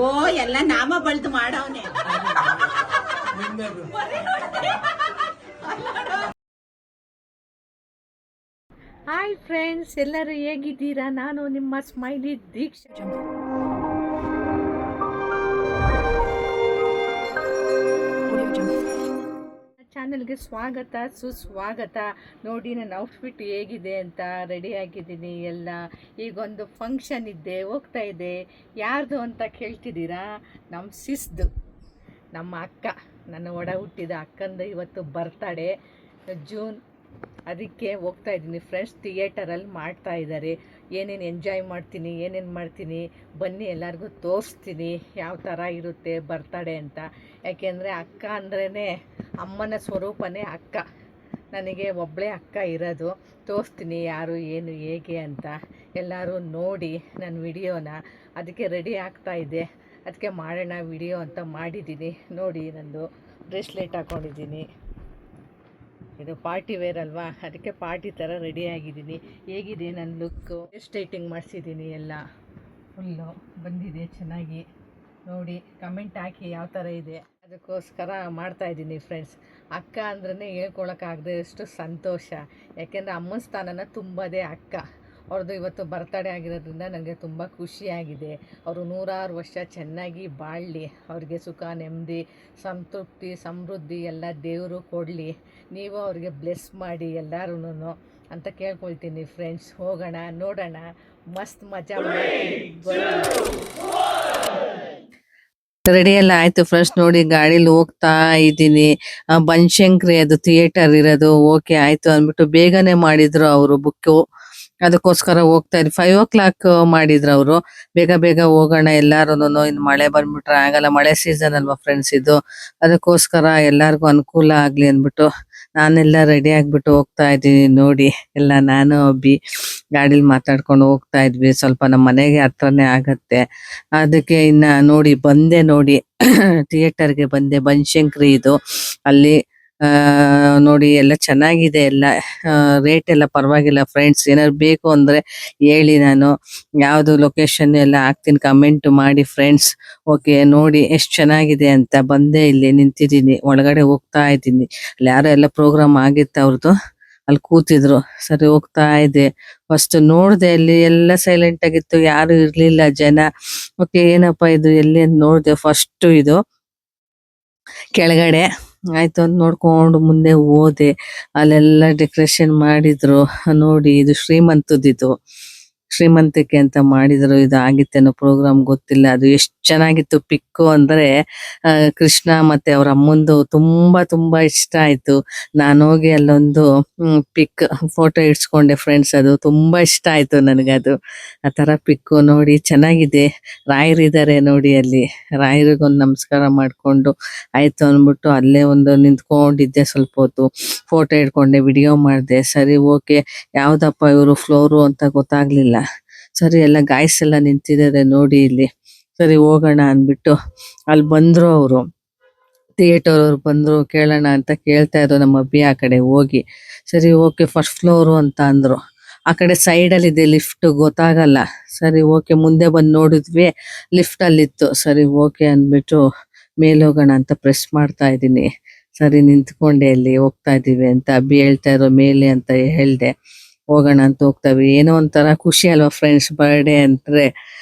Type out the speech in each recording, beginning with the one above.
ಓ ಎಲ್ಲ ನಾಮ ಬಳ್ದು ಮಾಡವನೆ. Hi friends, ಎಲ್ಲರೂ ಹೇಗಿದ್ದೀರಾ? ನಾನು ನಿಮ್ಮ ಸ್ಮೈಲಿ ದೀಕ್ಷಾ. ಚಾನಲ್ಗೆ ಸ್ವಾಗತ ಸುಸ್ವಾಗತ. ನೋಡಿ ನನ್ನ ಔಟ್ಫಿಟ್ ಹೇಗಿದೆ ಅಂತ ರೆಡಿ ಆಗಿದ್ದೀನಿ ಎಲ್ಲ. ಈಗೊಂದು ಫಂಕ್ಷನ್ ಇದ್ದೆ, ಹೋಗ್ತಾ ಇದೆ. ಯಾರ್ದು ಅಂತ ಕೇಳ್ತಿದ್ದೀರಾ? ನಮ್ಮ ಸಿಸ್ದು, ನಮ್ಮ ಅಕ್ಕ, ನನ್ನ ಒಡ ಹುಟ್ಟಿದ ಅಕ್ಕಂದು ಇವತ್ತು ಬರ್ತಡೇ, ಜೂನ್. ಅದಕ್ಕೆ ಹೋಗ್ತಾ ಇದ್ದೀನಿ ಫ್ರೆಂಡ್ಸ್. ಥಿಯೇಟರಲ್ಲಿ ಮಾಡ್ತಾ ಇದ್ದಾರೆ. ಏನೇನು ಎಂಜಾಯ್ ಮಾಡ್ತೀನಿ, ಏನೇನು ಮಾಡ್ತೀನಿ ಬನ್ನಿ ಎಲ್ಲರಿಗೂ ತೋರಿಸ್ತೀನಿ ಯಾವ ಥರ ಇರುತ್ತೆ ಬರ್ತಡೇ ಅಂತ. ಯಾಕೆಂದರೆ ಅಕ್ಕ ಅಂದ್ರೇ ಅಮ್ಮನ ಸ್ವರೂಪನೇ ಅಕ್ಕ. ನನಗೆ ಒಬ್ಬಳೇ ಅಕ್ಕ ಇರೋದು. ತೋರಿಸ್ತೀನಿ ಯಾರು ಏನು ಹೇಗೆ ಅಂತ. ಎಲ್ಲರೂ ನೋಡಿ ನನ್ನ ವಿಡಿಯೋನ. ಅದಕ್ಕೆ ರೆಡಿ ಆಗ್ತಾ ಇದೆ. ಅದಕ್ಕೆ ಮಾಡೋಣ ವಿಡಿಯೋ ಅಂತ ಮಾಡಿದ್ದೀನಿ. ನೋಡಿ, ನಂದು ಬ್ರೇಸ್ಲೆಟ್ ಹಾಕ್ಕೊಂಡಿದ್ದೀನಿ. ಇದು ಪಾರ್ಟಿ ವೇರ್ ಅಲ್ವಾ, ಅದಕ್ಕೆ ಪಾರ್ಟಿ ಥರ ರೆಡಿ ಆಗಿದ್ದೀನಿ. ಹೇಗಿದೆ ನನ್ನ ಲುಕ್ಕು? ಸ್ಟ್ರೈಟಿಂಗ್ ಮಾಡಿಸಿದ್ದೀನಿ, ಎಲ್ಲ ಫುಲ್ಲು ಬಂದಿದೆ ಚೆನ್ನಾಗಿ. ನೋಡಿ, ಕಮೆಂಟ್ ಹಾಕಿ ಯಾವ ಥರ ಇದೆ. ಅದಕ್ಕೋಸ್ಕರ ಮಾಡ್ತಾಯಿದ್ದೀನಿ ಫ್ರೆಂಡ್ಸ್. ಅಕ್ಕ ಅಂದ್ರೇ ಹೇಳ್ಕೊಳಕ್ಕಾಗದೆ ಅಷ್ಟು ಸಂತೋಷ. ಯಾಕೆಂದರೆ ಅಮ್ಮನ ಸ್ಥಾನನ ತುಂಬೋದೇ ಅಕ್ಕ. ಅವ್ರದ್ದು ಇವತ್ತು ಬರ್ತಡೇ ಆಗಿರೋದ್ರಿಂದ ನನಗೆ ತುಂಬ ಖುಷಿಯಾಗಿದೆ. ಅವರು 106 ವರ್ಷ ಚೆನ್ನಾಗಿ ಬಾಳಲಿ, ಅವ್ರಿಗೆ ಸುಖ, ನೆಮ್ಮದಿ, ಸಂತೃಪ್ತಿ, ಸಮೃದ್ಧಿ ಎಲ್ಲ ದೇವರು ಕೊಡಲಿ. ನೀವು ಅವ್ರಿಗೆ ಬ್ಲೆಸ್ ಮಾಡಿ ಎಲ್ಲರೂ ಅಂತ ಕೇಳ್ಕೊಳ್ತೀನಿ ಫ್ರೆಂಡ್ಸ್. ಹೋಗೋಣ, ನೋಡೋಣ, ಮಸ್ತ್ ಮಜಾ ಮಾಡಿ. ರೆಡಿ ಎಲ್ಲ ಆಯ್ತು ಫ್ರೆಂಡ್ಸ್. ನೋಡಿ, ಗಾಡೀಲಿ ಹೋಗ್ತಾ ಇದ್ದೀನಿ. ಬನಶಂಕರಿ ಅದು ಥಿಯೇಟರ್ ಇರೋದು. ಓಕೆ ಆಯ್ತು ಅಂದ್ಬಿಟ್ಟು ಬೇಗನೆ ಮಾಡಿದ್ರು ಅವರು ಬುಕ್ಕು. ಅದಕ್ಕೋಸ್ಕರ ಹೋಗ್ತಾ ಇದ್ವಿ. 5 o'clock ಮಾಡಿದ್ರು ಅವರು. ಬೇಗ ಬೇಗ ಹೋಗೋಣ ಎಲ್ಲಾರು. ಇನ್ನು ಮಳೆ ಬಂದ್ಬಿಟ್ರೆ ಆಗಲ್ಲ, ಮಳೆ ಸೀಸನ್ ಅಲ್ವಾ ಫ್ರೆಂಡ್ಸ್ ಇದು. ಅದಕ್ಕೋಸ್ಕರ ಎಲ್ಲಾರ್ಗು ಅನುಕೂಲ ಆಗ್ಲಿ ಅಂದ್ಬಿಟ್ಟು ನಾನೆಲ್ಲ ರೆಡಿ ಆಗ್ಬಿಟ್ಟು ಹೋಗ್ತಾ ಇದ್ದೀನಿ. ನೋಡಿ, ಎಲ್ಲ ನಾನು ಅಬ್ಬಿ ಗಾಡಿಲಿ ಮಾತಾಡ್ಕೊಂಡು ಹೋಗ್ತಾ ಇದ್ವಿ. ಸ್ವಲ್ಪ ನಮ್ಮ ಮನೆಗೆ ಹತ್ರನೇ ಆಗತ್ತೆ. ಅದಕ್ಕೆ ಇನ್ನ ನೋಡಿ ಬಂದೆ. ನೋಡಿ ಥಿಯೇಟರ್ಗೆ ಬಂದೆ. ಬನಶಂಕರಿ ಇದು. ಅಲ್ಲಿ ನೋಡಿ ಎಲ್ಲ ಚೆನ್ನಾಗಿದೆ. ಎಲ್ಲ ರೇಟ್ ಎಲ್ಲ ಪರವಾಗಿಲ್ಲ ಫ್ರೆಂಡ್ಸ್. ಏನಾದ್ರು ಬೇಕು ಅಂದ್ರೆ ಹೇಳಿ, ನಾನು ಯಾವ್ದು ಲೊಕೇಶನ್ ಎಲ್ಲ ಹಾಕ್ತೀನಿ, ಕಮೆಂಟ್ ಮಾಡಿ ಫ್ರೆಂಡ್ಸ್. ಓಕೆ, ನೋಡಿ ಎಷ್ಟು ಚೆನ್ನಾಗಿದೆ ಅಂತ. ಬಂದೆ, ಇಲ್ಲಿ ನಿಂತಿದ್ದೀನಿ, ಒಳಗಡೆ ಹೋಗ್ತಾ ಇದ್ದೀನಿ. ಅಲ್ಲಿ ಯಾರೋ ಎಲ್ಲ ಪ್ರೋಗ್ರಾಮ್ ಆಗಿತ್ತು ಅವ್ರದ್ದು, ಅಲ್ಲಿ ಕೂತಿದ್ರು. ಸರಿ, ಹೋಗ್ತಾ ಇದೆ. ಫಸ್ಟ್ ನೋಡ್ದೆ, ಅಲ್ಲಿ ಎಲ್ಲ ಸೈಲೆಂಟ್ ಆಗಿತ್ತು, ಯಾರು ಇರ್ಲಿಲ್ಲ ಜನ. ಓಕೆ, ಏನಪ್ಪಾ ಇದು ಎಲ್ಲಿ ಅಂತ ನೋಡ್ದೆ. ಫಸ್ಟ್ ಇದು ಕೆಳಗಡೆ ಆಯ್ತು ಅಂತ ನೋಡ್ಕೊಂಡು ಮುಂದೆ ಹೋದೆ. ಅಲ್ಲೆಲ್ಲ ಡೆಕೋರೇಷನ್ ಮಾಡಿದ್ರು. ನೋಡಿ, ಇದು ಶ್ರೀಮಂತದಿದು, ಶ್ರೀಮಂತಿಕೆ ಅಂತ ಮಾಡಿದ್ರು. ಇದು ಆಗಿತ್ತೇನೋ ಪ್ರೋಗ್ರಾಮ್, ಗೊತ್ತಿಲ್ಲ. ಅದು ಎಷ್ಟು ಚೆನ್ನಾಗಿತ್ತು ಪಿಕ್ಕು ಅಂದ್ರೆ ಕೃಷ್ಣ ಮತ್ತೆ ಅವ್ರ ಅಮ್ಮಂದು ತುಂಬಾ ತುಂಬಾ ಇಷ್ಟ ಆಯ್ತು. ನಾನು ಹೋಗಿ ಅಲ್ಲೊಂದು ಪಿಕ್ ಫೋಟೋ ಇಡ್ಸ್ಕೊಂಡೆ ಫ್ರೆಂಡ್ಸ್. ಅದು ತುಂಬಾ ಇಷ್ಟ ಆಯ್ತು ನನಗದು. ಆ ತರ ಪಿಕ್ಕು ನೋಡಿ ಚೆನ್ನಾಗಿದೆ. ರಾಯರಿದ್ದಾರೆ ನೋಡಿ, ಅಲ್ಲಿ ರಾಯರಿಗೊಂದು ನಮಸ್ಕಾರ ಮಾಡ್ಕೊಂಡು ಆಯ್ತು ಅಂದ್ಬಿಟ್ಟು ಅಲ್ಲೇ ಒಂದು ನಿಂತ್ಕೊಂಡಿದ್ದೆ. ಸ್ವಲ್ಪ ಹೊತ್ತು ಫೋಟೋ ಇಡ್ಕೊಂಡೆ, ವಿಡಿಯೋ ಮಾಡಿದೆ. ಸರಿ, ಓಕೆ, ಯಾವ್ದಪ್ಪ ಇವರು ಫ್ಲೋರು ಅಂತ ಗೊತ್ತಾಗ್ಲಿಲ್ಲ. ಸರಿ, ಎಲ್ಲ ಗಾಯ್ಸ್ ಎಲ್ಲ ನಿಂತಿದ್ದಾರೆ ನೋಡಿ ಇಲ್ಲಿ. ಸರಿ, ಹೋಗೋಣ ಅಂದ್ಬಿಟ್ಟು ಅಲ್ಲಿ ಬಂದ್ರು ಅವರು, ಥಿಯೇಟರ್ ಅವ್ರು ಬಂದ್ರು. ಕೇಳೋಣ ಅಂತ ಕೇಳ್ತಾ ಇದ್ರು ನಮ್ಮ ಅಬ್ಬಿ ಆ ಕಡೆ ಹೋಗಿ. ಸರಿ, ಓಕೆ, ಫಸ್ಟ್ ಫ್ಲೋರು ಅಂತ ಅಂದ್ರು. ಆ ಕಡೆ ಸೈಡಲ್ಲಿ ಇದೆ ಲಿಫ್ಟ್, ಗೊತ್ತಾಗಲ್ಲ. ಸರಿ, ಓಕೆ, ಮುಂದೆ ಬಂದು ನೋಡಿದ್ವಿ, ಲಿಫ್ಟ್ ಅಲ್ಲಿತ್ತು. ಸರಿ, ಓಕೆ ಅಂದ್ಬಿಟ್ಟು ಮೇಲೆ ಹೋಗೋಣ ಅಂತ ಪ್ರೆಸ್ ಮಾಡ್ತಾ ಇದ್ದೀನಿ. ಸರಿ, ನಿಂತ್ಕೊಂಡೆ, ಅಲ್ಲಿ ಹೋಗ್ತಾ ಇದೀವಿ ಅಂತ ಅಬ್ಬಿ ಹೇಳ್ತಾ ಇರೋ ಮೇಲೆ ಅಂತ ಹೇಳ್ದೆ. ಹೋಗೋಣ ಅಂತ ಹೋಗ್ತಾವೆ. ಏನೋ ಒಂಥರ ಖುಷಿ ಅಲ್ವಾ ಫ್ರೆಂಡ್ಸ್, ಬರ್ಡೇ ಅಂದ್ರೆ.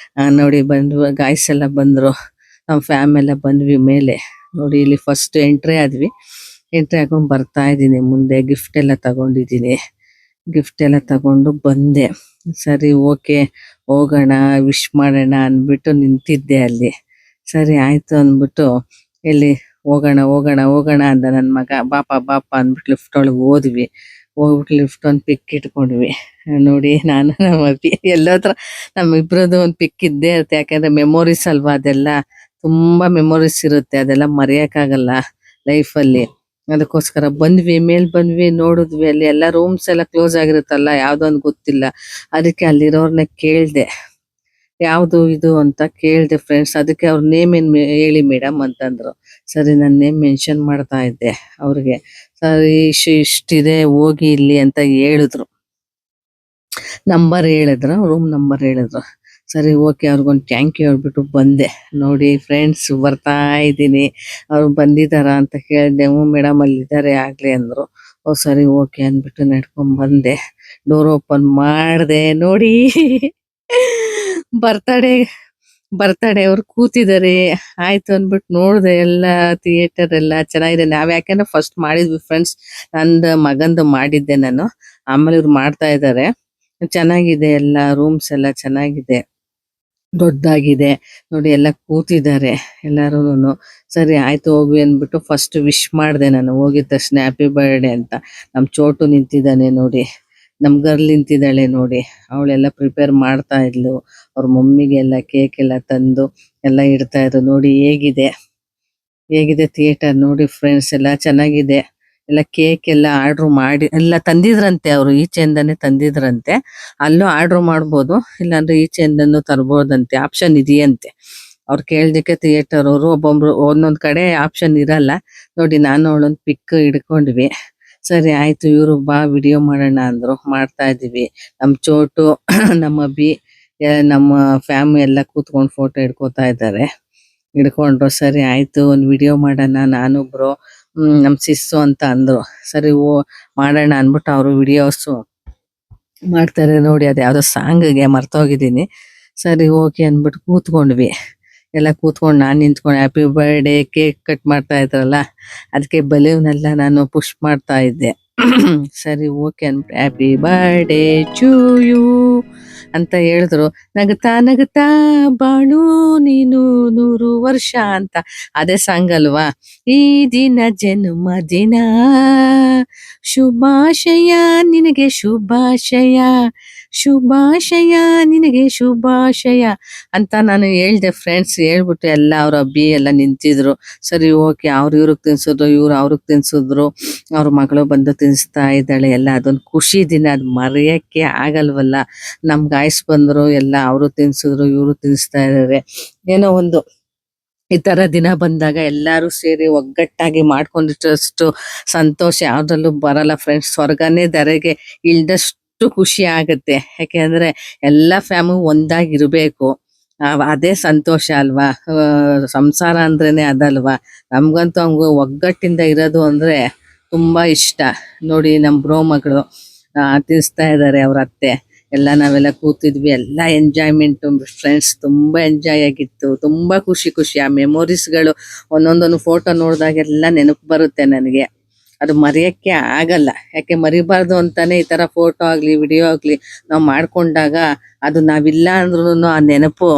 ನೋಡಿ, ಬಂದ್ವು ಗಾಯ್ಸ್ ಎಲ್ಲ ಬಂದ್ರು, ನಮ್ಮ ಫ್ಯಾಮಿಲಿ ಎಲ್ಲ ಬಂದ್ವಿ ಮೇಲೆ. ನೋಡಿ, ಇಲ್ಲಿ ಫಸ್ಟ್ ಎಂಟ್ರಿ ಆದ್ವಿ. ಎಂಟ್ರಿ ಹಾಕೊಂಡು ಬರ್ತಾ ಇದ್ದೀನಿ ಮುಂದೆ. ಗಿಫ್ಟ್ ಎಲ್ಲ ತಗೊಂಡಿದ್ದೀನಿ. ಗಿಫ್ಟ್ ಎಲ್ಲ ತಗೊಂಡು ಬಂದೆ. ಸರಿ, ಓಕೆ, ಹೋಗೋಣ, ವಿಶ್ ಮಾಡೋಣ ಅಂದ್ಬಿಟ್ಟು ನಿಂತಿದ್ದೆ ಅಲ್ಲಿ. ಸರಿ, ಆಯ್ತು ಅಂದ್ಬಿಟ್ಟು ಇಲ್ಲಿ ಹೋಗೋಣ ಹೋಗೋಣ ಹೋಗೋಣ ಅಂದ ನನ್ನ ಮಗ. ಬಾಪ ಬಾಪ ಅಂದ್ಬಿಟ್ಟು ಲಿಫ್ಟ್ ಒಳಗೆ ಹೋದ್ವಿ. ಹೋಗ್ಬಿಟ್ಟು ಲಿಫ್ಟ್ ಒಂದು ಪಿಕ್ ಇಟ್ಕೊಂಡ್ವಿ. ನೋಡಿ, ನಾನು ನಮ್ಮ ಅಬ್ಬಿ ಎಲ್ಲೋತ್ರ ನಮ್ಮಿಬ್ರದ್ದು ಒಂದು ಪಿಕ್ ಇದ್ದೇ ಇರುತ್ತೆ. ಯಾಕಂದ್ರೆ ಮೆಮೊರೀಸ್ ಅಲ್ವಾ ಅದೆಲ್ಲ, ತುಂಬಾ ಮೆಮೊರೀಸ್ ಇರುತ್ತೆ. ಅದೆಲ್ಲ ಮರೆಯಕ್ಕಾಗಲ್ಲ ಲೈಫಲ್ಲಿ. ಅದಕ್ಕೋಸ್ಕರ ಬಂದ್ವಿ, ಮೇಲ್ ಬಂದ್ವಿ, ನೋಡಿದ್ವಿ. ಅಲ್ಲಿ ಎಲ್ಲ ರೂಮ್ಸ್ ಎಲ್ಲ ಕ್ಲೋಸ್ ಆಗಿರುತ್ತಲ್ಲ, ಯಾವ್ದೋ ಒಂದು ಗೊತ್ತಿಲ್ಲ. ಅದಕ್ಕೆ ಅಲ್ಲಿರೋರ್ನ ಕೇಳ್ದೆ ಯಾವ್ದು ಇದು ಅಂತ ಕೇಳ್ದೆ ಫ್ರೆಂಡ್ಸ್. ಅದಕ್ಕೆ ಅವ್ರ ನೇಮ್ ಏನ್ ಹೇಳಿ ಮೇಡಮ್ ಅಂತಂದ್ರು. ಸರಿ, ನನ್ನ ನೇಮ್ ಮೆನ್ಷನ್ ಮಾಡ್ತಾ ಇದ್ದೆ ಅವ್ರಿಗೆ. ಸರಿ, ಇಷ್ಟಿದೆ ಹೋಗಿ ಇಲ್ಲಿ ಅಂತ ಹೇಳಿದ್ರು. ನಂಬರ್ ಹೇಳಿದ್ರು, ರೂಮ್ ನಂಬರ್ ಹೇಳಿದ್ರು. ಸರಿ ಓಕೆ ಅವ್ರಿಗೊಂದು ಥ್ಯಾಂಕ್ ಯು ಹೇಳ್ಬಿಟ್ಟು ಬಂದೆ. ನೋಡಿ ಫ್ರೆಂಡ್ಸ್ ಬರ್ತಾ ಇದ್ದೀನಿ, ಅವ್ರು ಬಂದಿದ್ದಾರಾ ಅಂತ ಕೇಳಿದೆ. ಹ್ಞೂ ಮೇಡಮ್ ಅಲ್ಲಿದ್ದಾರೆ ಆಗ್ಲಿ ಅಂದ್ರು. ಓ ಸರಿ ಓಕೆ ಅಂದ್ಬಿಟ್ಟು ನಡ್ಕೊಂಡ್ ಬಂದೆ. ಡೋರ್ ಓಪನ್ ಮಾಡಿದೆ, ನೋಡಿ ಬರ್ತಡೇ ಬರ್ತಡೇ ಅವ್ರು ಕೂತಿದ್ದಾರೆ. ಆಯ್ತು ಅಂದ್ಬಿಟ್ಟು ನೋಡ್ದೆ, ಎಲ್ಲ ಥಿಯೇಟರ್ ಎಲ್ಲ ಚೆನ್ನಾಗಿದೆ. ನಾವ್ ಯಾಕೆಂದ್ರೆ ಫಸ್ಟ್ ಮಾಡಿದ್ವಿ ಫ್ರೆಂಡ್ಸ್, ನಂದು ಮಗಂದು ಮಾಡಿದ್ದೆ ನಾನು. ಆಮೇಲೆ ಇವ್ರು ಮಾಡ್ತಾ ಇದ್ದಾರೆ. ಚೆನ್ನಾಗಿದೆ, ಎಲ್ಲ ರೂಮ್ಸ್ ಎಲ್ಲ ಚೆನ್ನಾಗಿದೆ, ದೊಡ್ಡದಾಗಿದೆ. ನೋಡಿ ಎಲ್ಲ ಕೂತಿದ್ದಾರೆ ಎಲ್ಲಾರುನು. ಸರಿ ಆಯ್ತು ಹೋಗ್ವಿ ಅಂದ್ಬಿಟ್ಟು ಫಸ್ಟ್ ವಿಶ್ ಮಾಡಿದೆ ನಾನು ಹೋಗಿದ ತಕ್ಷಣ, ಹ್ಯಾಪಿ ಬರ್ಡೇ ಅಂತ. ನಮ್ ಚೋಟು ನಿಂತಿದ್ದಾನೆ ನೋಡಿ, ನಮ್ ಗರ್ಲ್ ನಿಂತಿದ್ದಾಳೆ ನೋಡಿ. ಅವಳೆಲ್ಲ ಪ್ರಿಪೇರ್ ಮಾಡ್ತಾ ಇದ್ಲು. ಅವ್ರ ಮಮ್ಮಿಗೆಲ್ಲ ಕೇಕ್ ಎಲ್ಲ ತಂದು ಎಲ್ಲ ಇಡ್ತಾ ಇದ್ರು. ನೋಡಿ ಹೇಗಿದೆ ಥಿಯೇಟರ್ ನೋಡಿ ಫ್ರೆಂಡ್ಸ್, ಎಲ್ಲ ಚೆನ್ನಾಗಿದೆ. ಎಲ್ಲ ಕೇಕ್ ಎಲ್ಲ ಆರ್ಡರ್ ಮಾಡಿ ಎಲ್ಲ ತಂದಿದ್ರಂತೆ, ಅವರು ಈಚೆಯಿಂದಾನೆ ತಂದಿದ್ರಂತೆ. ಅಲ್ಲೂ ಆರ್ಡರ್ ಮಾಡ್ಬೋದು, ಇಲ್ಲಾಂದ್ರೆ ಈಚೆಯಿಂದನೂ ತರ್ಬೋದಂತೆ, ಆಪ್ಷನ್ ಇದೆಯಂತೆ. ಅವ್ರು ಕೇಳ್ದಕ್ಕೆ ಥಿಯೇಟರ್ ಅವರು ಒಬ್ಬೊಬ್ರು ಒಂದೊಂದ್ ಕಡೆ ಆಪ್ಷನ್ ಇರಲ್ಲ. ನೋಡಿ ನಾನು ಅವಳೊಂದು ಪಿಕ್ ಹಿಡ್ಕೊಂಡ್ವಿ. ಸರಿ ಆಯ್ತು, ಇವ್ರು ಬಾ ವಿಡಿಯೋ ಮಾಡೋಣ ಅಂದ್ರು, ಮಾಡ್ತಾ ಇದೀವಿ. ನಮ್ ಚೋಟು ನಮ್ಮ ಅಬ್ಬಿ ನಮ್ಮ ಫ್ಯಾಮಿಲಿ ಎಲ್ಲ ಕೂತ್ಕೊಂಡು ಫೋಟೋ ಹಿಡ್ಕೋತಾ ಇದ್ದಾರೆ. ಹಿಡ್ಕೊಂಡ್ರು. ಸರಿ ಆಯ್ತು ಒಂದ್ ವಿಡಿಯೋ ಮಾಡೋಣ ನಾನು ಬ್ರೋ, ನಮ್ ಸಿಸ್ಸು ಅಂತ ಅಂದ್ರು. ಸರಿ ಮಾಡೋಣ ಅನ್ಬಿಟ್ಟು ಅವರು ವಿಡಿಯೋಸು ಮಾಡ್ತಾರೆ. ನೋಡಿ ಅದ್ ಯಾವ್ದೋ ಸಾಂಗ್ಗೆ ಮರ್ತೋಗಿದ್ದೀನಿ. ಸರಿ ಓಕೆ ಅಂದ್ಬಿಟ್ಟು ಕೂತ್ಕೊಂಡ್ವಿ. ಎಲ್ಲ ಕೂತ್ಕೊಂಡು ನಾನ್ ನಿಂತ್ಕೊಂಡು ಹ್ಯಾಪಿ ಬರ್ಡೇ ಕೇಕ್ ಕಟ್ ಮಾಡ್ತಾ ಇದ್ರಲ್ಲ, ಅದಕ್ಕೆ ಬಲೂನ್ ಎಲ್ಲ ನಾನು ಪುಷ್ ಮಾಡ್ತಾ ಇದ್ದೆ. ಸರಿ ಓಕೆ ಅಂದ್ಬಿಟ್ಟು ಹ್ಯಾಪಿ ಬರ್ಡೇ ಟು ಯು ಅಂತ ಹೇಳಿದ್ರು. ನಗತಾ ನಗತಾ ಬಾಳು ನೀನು 100 ವರ್ಷ ಅಂತ. ಅದೇ ಸಾಂಗ್ ಅಲ್ವಾ. ಈ ದಿನ ಜನ್ಮದಿನ, ಶುಭಾಶಯ ನಿನಗೆ ಶುಭಾಶಯ, ಶುಭಾಶಯ ನಿನಗೆ ಶುಭಾಶಯ ಅಂತ ನಾನು ಹೇಳ್ದೆ ಫ್ರೆಂಡ್ಸ್. ಹೇಳ್ಬಿಟ್ಟು ಎಲ್ಲ ಅವ್ರ ಅಬ್ಬಿ ಎಲ್ಲ ನಿಂತಿದ್ರು. ಸರಿ ಓಕೆ, ಅವ್ರು ಇವ್ರಿಗೆ ತಿನ್ಸಿದ್ರು, ಇವ್ರು ಅವ್ರಿಗೆ ತಿನ್ಸಿದ್ರು. ಅವ್ರ ಮಗಳು ಬಂದು ತಿನ್ನಿಸ್ತಾ ಇದ್ದಾಳೆ. ಎಲ್ಲ ಅದೊಂದು ಖುಷಿ ದಿನ, ಅದು ಮರೆಯಕ್ಕೆ ಆಗಲ್ವಲ್ಲ. ನಮ್ಗೆ ಆಯ್ಸ್ ಬಂದ್ರು, ಎಲ್ಲ ಅವರು ತಿನ್ಸಿದ್ರು, ಇವರು ತಿನ್ನಿಸ್ತಾ ಇದಾರೆ. ಏನೋ ಒಂದು ಈ ತರ ದಿನ ಬಂದಾಗ ಎಲ್ಲಾರು ಸೇರಿ ಒಗ್ಗಟ್ಟಾಗಿ ಮಾಡ್ಕೊಂಡಿದ್ದಷ್ಟು ಸಂತೋಷ ಯಾವ್ದ್ರಲ್ಲೂ ಬರಲ್ಲ ಫ್ರೆಂಡ್ಸ್. ಸ್ವರ್ಗನೇ ಧರೆಗೆ ಇಳ್ದಷ್ಟು ಖುಷಿ ಆಗತ್ತೆ. ಯಾಕೆಂದ್ರೆ ಎಲ್ಲಾ ಫ್ಯಾಮಿಲಿ ಒಂದಾಗಿರ್ಬೇಕು, ಅದೇ ಸಂತೋಷ ಅಲ್ವಾ. ಸಂಸಾರ ಅಂದ್ರೇನೆ ಅದಲ್ವಾ. ನಮ್ಗಂತೂ ಹಂಗ ಒಗ್ಗಟ್ಟಿಂದ ಇರೋದು ಅಂದ್ರೆ ತುಂಬಾ ಇಷ್ಟ. ನೋಡಿ ನಮ್ ಬ್ರೋ ಮಗಳು ತಿನ್ನಿಸ್ತಾ ಇದ್ದಾರೆ ಅವ್ರ ಅತ್ತೆ. ಎಲ್ಲ ನಾವೆಲ್ಲ ಕೂತಿದ್ವಿ, ಎಲ್ಲ ಎಂಜಾಯ್ಮೆಂಟ್ ಫ್ರೆಂಡ್ಸ್, ತುಂಬಾ ಎಂಜಾಯ್ ಆಗಿತ್ತು. ತುಂಬಾ ಖುಷಿ ಆ ಮೆಮೊರೀಸ್ಗಳು ಒಂದೊಂದೊಂದು ಫೋಟೋ ನೋಡಿದಾಗೆಲ್ಲ ನೆನಪು ಬರುತ್ತೆ ನನಗೆ. ಅದು ಮರೆಯಕ್ಕೆ ಆಗಲ್ಲ. ಯಾಕೆ ಮರಿಬಾರ್ದು ಅಂತಾನೆ ಈ ತರ ಫೋಟೋ ಆಗ್ಲಿ ವಿಡಿಯೋ ಆಗ್ಲಿ ನಾವು ಮಾಡ್ಕೊಂಡಾಗ ಅದು ನಾವಿಲ್ಲ ಅಂದ್ರೂ ಆ ನೆನಪು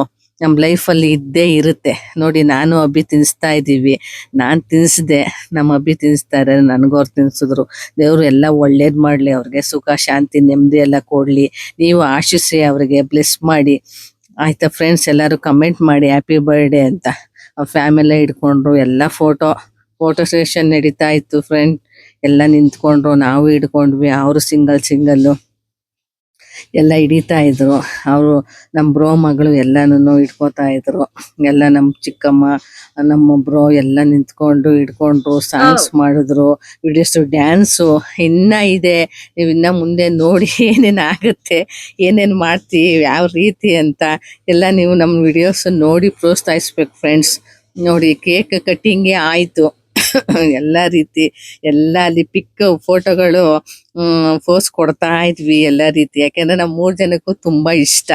ನಮ್ ಲೈಫಲ್ಲಿ ಇದ್ದೇ ಇರುತ್ತೆ. ನೋಡಿ ನಾನು ಅಬ್ಬಿ ತಿನ್ನಿಸ್ತಾ ಇದ್ದೀವಿ. ನಾನ್ ತಿನ್ನಿಸ್ದೆ, ನಮ್ಮ ಅಬ್ಬಿ ತಿನ್ನಿಸ್ತಾ ಇದ್ದಾರೆ, ನನಗವ್ರು ತಿನ್ಸಿದ್ರು. ದೇವ್ರು ಎಲ್ಲ ಒಳ್ಳೇದ್ ಮಾಡ್ಲಿ, ಅವ್ರಿಗೆ ಸುಖ ಶಾಂತಿ ನೆಮ್ಮದಿ ಎಲ್ಲ ಕೊಡ್ಲಿ. ನೀವು ಆಶಿಸಿ ಅವ್ರಿಗೆ ಬ್ಲೆಸ್ ಮಾಡಿ ಆಯ್ತಾ ಫ್ರೆಂಡ್ಸ್. ಎಲ್ಲರೂ ಕಮೆಂಟ್ ಮಾಡಿ ಹ್ಯಾಪಿ ಬರ್ಡೇ ಅಂತ. ಅವ್ರ ಫ್ಯಾಮಿಲಿ ಹಿಡ್ಕೊಂಡ್ರು, ಎಲ್ಲ ಫೋಟೋ ಸೆಷನ್ ನಡೀತಾ ಇತ್ತು ಫ್ರೆಂಡ್. ಎಲ್ಲ ನಿಂತ್ಕೊಂಡ್ರು, ನಾವು ಹಿಡ್ಕೊಂಡ್ವಿ, ಅವರು ಸಿಂಗಲ್ಲು ಎಲ್ಲ ಹಿಡಿತಾ ಇದ್ರು. ಅವರು ನಮ್ ಬ್ರೋ ಮಗಳು ಎಲ್ಲಾನು ಹಿಡ್ಕೋತಾ ಇದ್ರು. ಎಲ್ಲ ನಮ್ ಚಿಕ್ಕಮ್ಮ ನಮ್ಮ ಬ್ರೋ ಎಲ್ಲ ನಿಂತ್ಕೊಂಡು ಹಿಡ್ಕೊಂಡ್ರು, ಸಾಂಗ್ಸ್ ಮಾಡಿದ್ರು, ವಿಡಿಯೋಸ್, ಡ್ಯಾನ್ಸು ಇನ್ನ ಇದೆ. ನೀವು ಇನ್ನ ಮುಂದೆ ನೋಡಿ ಏನೇನ್ ಆಗುತ್ತೆ, ಏನೇನ್ ಮಾಡ್ತೀವಿ, ಯಾವ ರೀತಿ ಅಂತ ಎಲ್ಲ ನೀವು ನಮ್ಮ ವಿಡಿಯೋಸ್ ನೋಡಿ ಪ್ರೋತ್ಸಾಹಿಸ್ಬೇಕು ಫ್ರೆಂಡ್ಸ್. ನೋಡಿ ಕೇಕ್ ಕಟ್ಟಿಂಗೇ ಆಯ್ತು. ಎಲ್ಲ ರೀತಿ ಎಲ್ಲ ಅಲ್ಲಿ ಪಿಕ್ ಫೋಟೋಗಳು ಪೋಸ್ ಕೊಡ್ತಾ ಇದ್ವಿ ಎಲ್ಲ ರೀತಿ. ಯಾಕೆಂದ್ರೆ ನಮ್ 3 ಜನಕ್ಕೂ ತುಂಬಾ ಇಷ್ಟ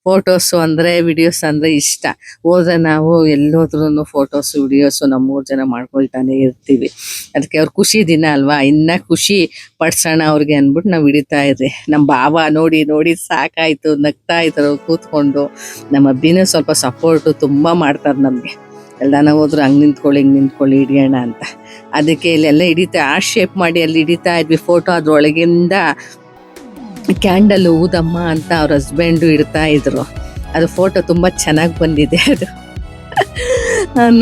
ಫೋಟೋಸ್ ಅಂದ್ರೆ, ವಿಡಿಯೋಸ್ ಅಂದ್ರೆ ಇಷ್ಟ. ಹೋದ್ರೆ ನಾವು ಎಲ್ಲೋದ್ರೂ ಫೋಟೋಸ್ ವಿಡಿಯೋಸ್ ನಮ್ 3 ಜನ ಮಾಡ್ಕೊಳ್ತಾನೆ ಇರ್ತೀವಿ. ಅದಕ್ಕೆ ಅವ್ರ ಖುಷಿ ದಿನ ಅಲ್ವಾ, ಇನ್ನ ಖುಷಿ ಪಡ್ಸೋಣ ಅವ್ರಿಗೆ ಅನ್ಬಿಟ್ಟು ನಾವ್ ಹಿಡಿತಾ ಇದ್ರಿ. ನಮ್ ಭಾವ ನೋಡಿ ಸಾಕಾಯ್ತು, ನಗ್ತಾ ಇದ್ರು ಕೂತ್ಕೊಂಡು. ನಮ್ಮ ಅಬ್ಬಿನೂ ಸ್ವಲ್ಪ ಸಪೋರ್ಟು ತುಂಬಾ ಮಾಡ್ತಾರೆ ನಮ್ಗೆ. ಎಲ್ಲಾನ ಹೋದ್ರು ಹಂಗ್ ನಿಂತ್ಕೊಳ್ಳಿ ಹಿಂಗ್ ನಿಂತ್ಕೊಳ್ಳಿ ಹಿಡಿಯೋಣ ಅಂತ. ಅದಕ್ಕೆ ಇಲ್ಲೆಲ್ಲ ಹಿಡಿತಾ ಶೇಪ್ ಮಾಡಿ ಅಲ್ಲಿ ಹಿಡಿತಾ ಇದ್ವಿ ಫೋಟೋ. ಅದ್ರೊಳಗಿಂದ ಕ್ಯಾಂಡಲ್ ಊದಮ್ಮ ಅಂತ ಅವ್ರ ಹಸ್ಬೆಂಡು ಇಡ್ತಾ ಇದ್ರು. ಅದು ಫೋಟೋ ತುಂಬಾ ಚೆನ್ನಾಗಿ ಬಂದಿದೆ. ಅದು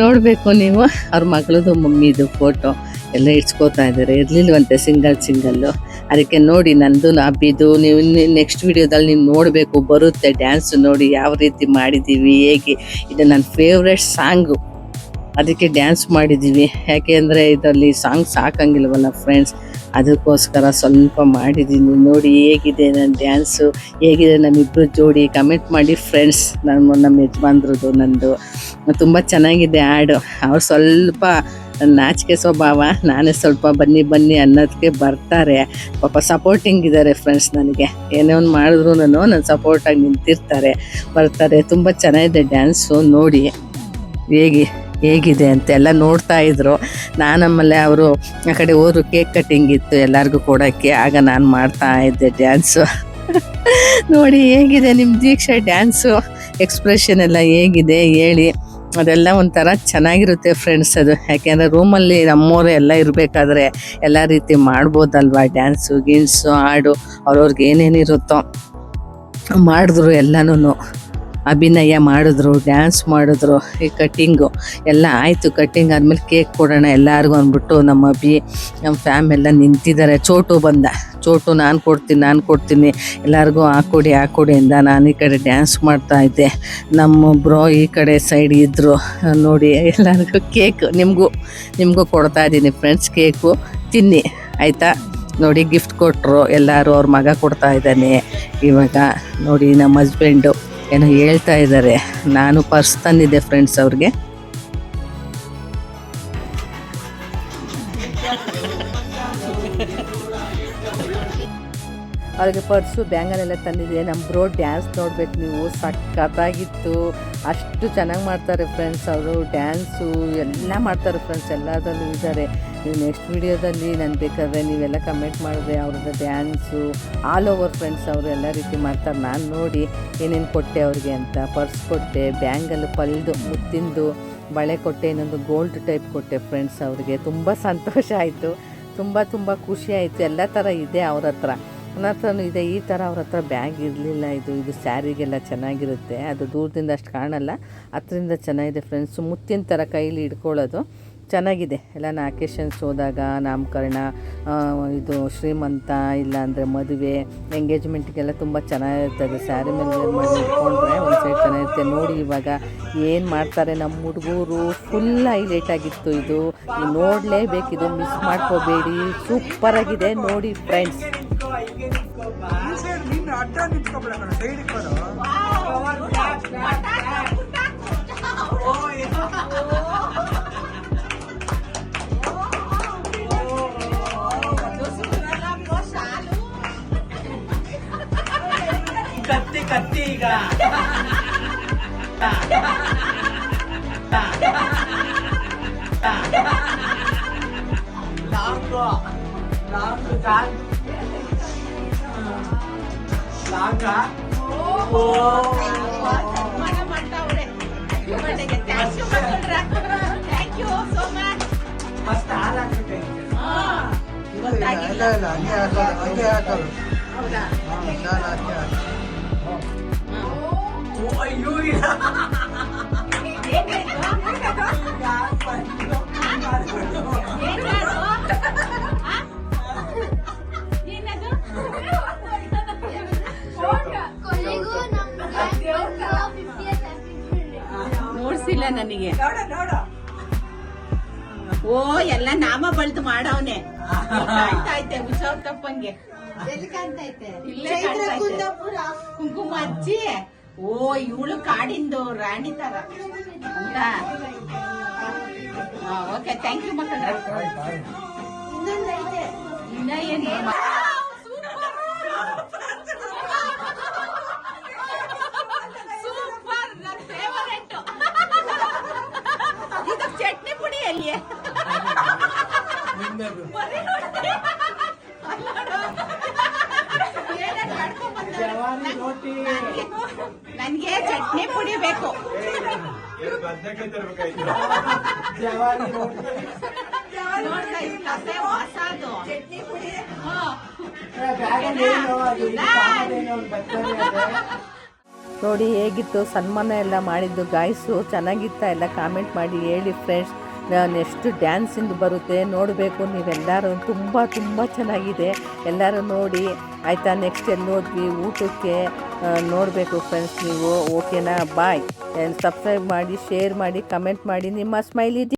ನೋಡ್ಬೇಕು ನೀವು. ಅವ್ರ ಮಗಳದು ಮಮ್ಮಿದು ಫೋಟೋ ಎಲ್ಲ ಇಡ್ಸ್ಕೋತಾ ಇದ್ದಾರೆ. ಇರ್ಲಿಲ್ವಂತೆ ಸಿಂಗಲ್ಲು. ಅದಕ್ಕೆ ನೋಡಿ ನಂದು ಅಬ್ಬಿದು ನೀವು ನೆಕ್ಸ್ಟ್ ವಿಡಿಯೋದಲ್ಲಿ ನೀವು ನೋಡಬೇಕು, ಬರುತ್ತೆ ಡ್ಯಾನ್ಸ್. ನೋಡಿ ಯಾವ ರೀತಿ ಮಾಡಿದ್ದೀವಿ, ಹೇಗೆ. ಇದು ನನ್ನ ಫೇವ್ರೆಟ್ ಸಾಂಗು, ಅದಕ್ಕೆ ಡ್ಯಾನ್ಸ್ ಮಾಡಿದ್ದೀವಿ. ಯಾಕೆ ಅಂದರೆ ಇದರಲ್ಲಿ ಸಾಂಗ್ ಸಾಕಂಗಿಲ್ವಲ್ಲ ಫ್ರೆಂಡ್ಸ್. ಅದಕ್ಕೋಸ್ಕರ ಸ್ವಲ್ಪ ಮಾಡಿದ್ದೀನಿ. ನೋಡಿ ಹೇಗಿದೆ ನನ್ನ ಡ್ಯಾನ್ಸು, ಹೇಗಿದೆ ನಮ್ಮಿಬ್ಬರು ಜೋಡಿ, ಕಮೆಂಟ್ ಮಾಡಿ ಫ್ರೆಂಡ್ಸ್. ನಮ್ಮ ಯಜಮಾನ್ರದ್ದು ನಂದು ತುಂಬ ಚೆನ್ನಾಗಿದೆ ಹಾಡು. ಅವ್ರು ಸ್ವಲ್ಪ ನಾಚಿಕೆ ಸ್ವಭಾವ, ನಾನೇ ಸ್ವಲ್ಪ ಬನ್ನಿ ಬನ್ನಿ ಅನ್ನೋದಕ್ಕೆ ಬರ್ತಾರೆ. ಪಾಪ ಸಪೋರ್ಟಿಂಗ್ ಇದ್ದಾರೆ ಫ್ರೆಂಡ್ಸ್. ನನಗೆ ಏನೇ ಒಂದು ಮಾಡಿದ್ರು ನನ್ನ ಸಪೋರ್ಟಾಗಿ ನಿಂತಿರ್ತಾರೆ, ಬರ್ತಾರೆ. ತುಂಬ ಚೆನ್ನಾಗಿದೆ ಡ್ಯಾನ್ಸು. ನೋಡಿ ಹೇಗಿದೆ ಅಂತೆಲ್ಲ ನೋಡ್ತಾ ಇದ್ರು. ಆಮೇಲೆ ಅವರು ಆ ಕಡೆ ಹೋದ್ರು, ಕೇಕ್ ಕಟ್ಟಿಂಗ್ ಇತ್ತು ಎಲ್ಲರಿಗೂ ಕೊಡೋಕ್ಕೆ. ಆಗ ನಾನು ಮಾಡ್ತಾ ಇದ್ದೆ ಡ್ಯಾನ್ಸು. ನೋಡಿ ಹೇಗಿದೆ ನಿಮ್ಮ ದೀಕ್ಷಾ ಡ್ಯಾನ್ಸು, ಎಕ್ಸ್ಪ್ರೆಷನ್ ಎಲ್ಲ ಹೇಗಿದೆ ಹೇಳಿ. ಅದೆಲ್ಲ ಒಂಥರ ಚೆನ್ನಾಗಿರುತ್ತೆ ಫ್ರೆಂಡ್ಸ್. ಅದು ಯಾಕೆಂದರೆ ರೂಮಲ್ಲಿ ನಮ್ಮೋರು ಎಲ್ಲ ಇರಬೇಕಾದ್ರೆ ಎಲ್ಲ ರೀತಿ ಮಾಡ್ಬೋದಲ್ವ, ಡ್ಯಾನ್ಸು ಗೀನ್ಸು ಹಾಡು ಅವ್ರವ್ರಿಗೆ ಏನೇನಿರುತ್ತೋ ಮಾಡಿದ್ರು. ಎಲ್ಲನೂ ಅಭಿನಯ ಮಾಡಿದ್ರು, ಡ್ಯಾನ್ಸ್ ಮಾಡಿದ್ರು. ಈ ಕಟ್ಟಿಂಗು ಎಲ್ಲ ಆಯಿತು. ಕಟ್ಟಿಂಗ್ ಆದಮೇಲೆ ಕೇಕ್ ಕೊಡೋಣ ಎಲ್ಲರಿಗೂ ಅಂದ್ಬಿಟ್ಟು ನಮ್ಮ ನಮ್ಮ ಫ್ಯಾಮ್ ಎಲ್ಲ ನಿಂತಿದ್ದಾರೆ. ಚೋಟು ಬಂದ. ಚೋಟು ನಾನು ಕೊಡ್ತೀನಿ ಎಲ್ಲರಿಗೂ ಹಾಕ್ಕೊಡಿ ಅಂದ. ನಾನು ಈ ಕಡೆ ಡ್ಯಾನ್ಸ್ ಮಾಡ್ತಾಯಿದ್ದೆ. ನಮ್ಮ ಬ್ರೋ ಈ ಕಡೆ ಸೈಡ್ ಇದ್ದರು. ನೋಡಿ ಎಲ್ಲರಿಗೂ ಕೇಕ್ ನಿಮಗೂ ಕೊಡ್ತಾಯಿದ್ದೀನಿ ಫ್ರೆಂಡ್ಸ್. ಕೇಕು ತಿನ್ನಿ ಆಯಿತಾ. ನೋಡಿ ಗಿಫ್ಟ್ ಕೊಟ್ಟರು ಎಲ್ಲರೂ. ಅವ್ರ ಮಗ ಕೊಡ್ತಾ ಇದ್ದಾನೆ ಇವಾಗ. ನೋಡಿ ನಮ್ಮ ಹಸ್ಬೆಂಡು ಏನೋ ಹೇಳ್ತಾ ಇದ್ದಾರೆ. ನಾನು ಪರ್ಸ್ ತಂದಿದ್ದೆ ಫ್ರೆಂಡ್ಸ್ ಅವ್ರಿಗೆ. ಅವ್ರಿಗೆ ಪರ್ಸು ಬ್ಯಾಂಗಲೆಲ್ಲ ತಂದಿದೆ. ನಮ್ಮ ಬ್ರೋ ಡ್ಯಾನ್ಸ್ ನೋಡ್ಬೇಕು ನೀವು, ಸಖತ್ತಾಗಿತ್ತು. ಅಷ್ಟು ಚೆನ್ನಾಗಿ ಮಾಡ್ತಾರೆ ಫ್ರೆಂಡ್ಸ್ ಅವರು. ಡ್ಯಾನ್ಸು ಎಲ್ಲ ಮಾಡ್ತಾರೆ ಫ್ರೆಂಡ್ಸ್, ಎಲ್ಲದರಲ್ಲೂ ಇದ್ದಾರೆ. ನೀವು ನೆಕ್ಸ್ಟ್ ವಿಡಿಯೋದಲ್ಲಿ ನಾನು ಬೇಕಾದರೆ ನೀವೆಲ್ಲ ಕಮೆಂಟ್ ಮಾಡಿದ್ರೆ ಅವ್ರದ್ದು ಡ್ಯಾನ್ಸು ಆಲ್ ಓವರ್ ಫ್ರೆಂಡ್ಸ್. ಅವರು ಎಲ್ಲ ರೀತಿ ಮಾಡ್ತಾರೆ. ನಾನು ನೋಡಿ ಏನೇನು ಕೊಟ್ಟೆ ಅವ್ರಿಗೆ ಅಂತ. ಪರ್ಸ್ ಕೊಟ್ಟೆ, ಬ್ಯಾಂಗಲ್ ಪಲ್ದು ಮುತ್ತಿಂದು ಬಳೆ ಕೊಟ್ಟೆ, ಇನ್ನೊಂದು ಗೋಲ್ಡ್ ಟೈಪ್ ಕೊಟ್ಟೆ ಫ್ರೆಂಡ್ಸ್ ಅವ್ರಿಗೆ. ತುಂಬ ಸಂತೋಷ ಆಯಿತು, ತುಂಬ ಖುಷಿ ಆಯಿತು. ಎಲ್ಲ ಥರ ಇದೆ ಅವ್ರ ಹತ್ರ, ನನ್ನ ಹತ್ರನೂ ಇದೆ. ಈ ಥರ ಅವ್ರ ಹತ್ರ ಬ್ಯಾಗ್ ಇರಲಿಲ್ಲ. ಇದು ಸ್ಯಾರಿಗೆಲ್ಲ ಚೆನ್ನಾಗಿರುತ್ತೆ. ಅದು ದೂರದಿಂದ ಅಷ್ಟು ಕಾಣಲ್ಲ, ಹತ್ತರಿಂದ ಚೆನ್ನಾಗಿದೆ ಫ್ರೆಂಡ್ಸು. ಮುತ್ತಿನ ಥರ ಕೈಲಿ ಹಿಡ್ಕೊಳ್ಳೋದು ಚೆನ್ನಾಗಿದೆ. ಎಲ್ಲ ಅಕೇಶನ್ಸ್ ಹೋದಾಗ, ನಾಮಕರಣ, ಇದು ಶ್ರೀಮಂತ, ಇಲ್ಲಾಂದರೆ ಮದುವೆ, ಎಂಗೇಜ್ಮೆಂಟ್ಗೆಲ್ಲ ತುಂಬ ಚೆನ್ನಾಗಿರ್ತದೆ. ಸ್ಯಾರಿ ಮೇಲೆ ಮಾಡಿ ಇಟ್ಕೊಂಡ್ರೆ ಒಂದು ಸೈಡ್ ಚೆನ್ನಾಗಿರುತ್ತೆ. ನೋಡಿ ಇವಾಗ ಏನು ಮಾಡ್ತಾರೆ ನಮ್ಮ ಹುಡುಗರು. ಫುಲ್ ಹೈಲೈಟ್ ಆಗಿತ್ತು ಇದು. ನೀವು ನೋಡಲೇಬೇಕಿದು, ಮಿಸ್ ಮಾಡ್ಕೋಬೇಡಿ. ಸೂಪರಾಗಿದೆ ನೋಡಿ ಫ್ರೆಂಡ್ಸ್. ಕತ್ತಿ ಈಗ ನೋಡ್ಸಿಲ್ಲ ನನಗೆ. ಓ ಎಲ್ಲ ನಾಮ ಬಳ್ದು ಮಾಡವನೆ. ಕಾಣ್ತಾ ಐತೆ ಉತ್ಸವ ತಪ್ಪಂಗೆ. ಇಲ್ಲೇ ಕುಂಕುಮ ಹಚ್ಚಿ. ಓ ಇವಳು ಕಾಡಿಂದು ರಾಣಿ ತರ ಅಂತ. ಓಕೆ, ಥ್ಯಾಂಕ್ ಯು ಮಕ್ಕಳ. ಇನ್ನ ಏನು ಸೂಪರ್, ನನ್ನ ಫೇವರೇಟ್. ಇದು ಚಟ್ನಿ ಪುಡಿ ಅಲ್ಲಿ ನನ್ಗೆ ಚಟ್ನಿ ಪುಡಿ ಬೇಕು. ನೋಡಿ ಹೇಗಿತ್ತು ಸನ್ಮಾನ ಎಲ್ಲ ಮಾಡಿದ್ದು ಗಾಯ್ಸು. ಚೆನ್ನಾಗಿತ್ತ ಎಲ್ಲ ಕಾಮೆಂಟ್ ಮಾಡಿ ಹೇಳಿ ಫ್ರೆಂಡ್ಸ್. ನೆಕ್ಸ್ಟ್ ಡ್ಯಾನ್ಸಿಂದು ಬರುತ್ತೆ, ನೋಡಬೇಕು ನೀವೆಲ್ಲರೂ. ತುಂಬ ಚೆನ್ನಾಗಿದೆ, ಎಲ್ಲರೂ ನೋಡಿ ಆಯಿತಾ. ನೆಕ್ಸ್ಟ್ ಎಲ್ಲಿ ಹೋದ್ವಿ ಊಟಕ್ಕೆ ನೋಡಬೇಕು ಫ್ರೆಂಡ್ಸ್ ನೀವು. ಓಕೆನಾ? ಬಾಯ್. ಸಬ್ಸ್ಕ್ರೈಬ್ ಮಾಡಿ, ಶೇರ್ ಮಾಡಿ, ಕಮೆಂಟ್ ಮಾಡಿ. ನಿಮ್ಮ ಸ್ಮೈಲಿ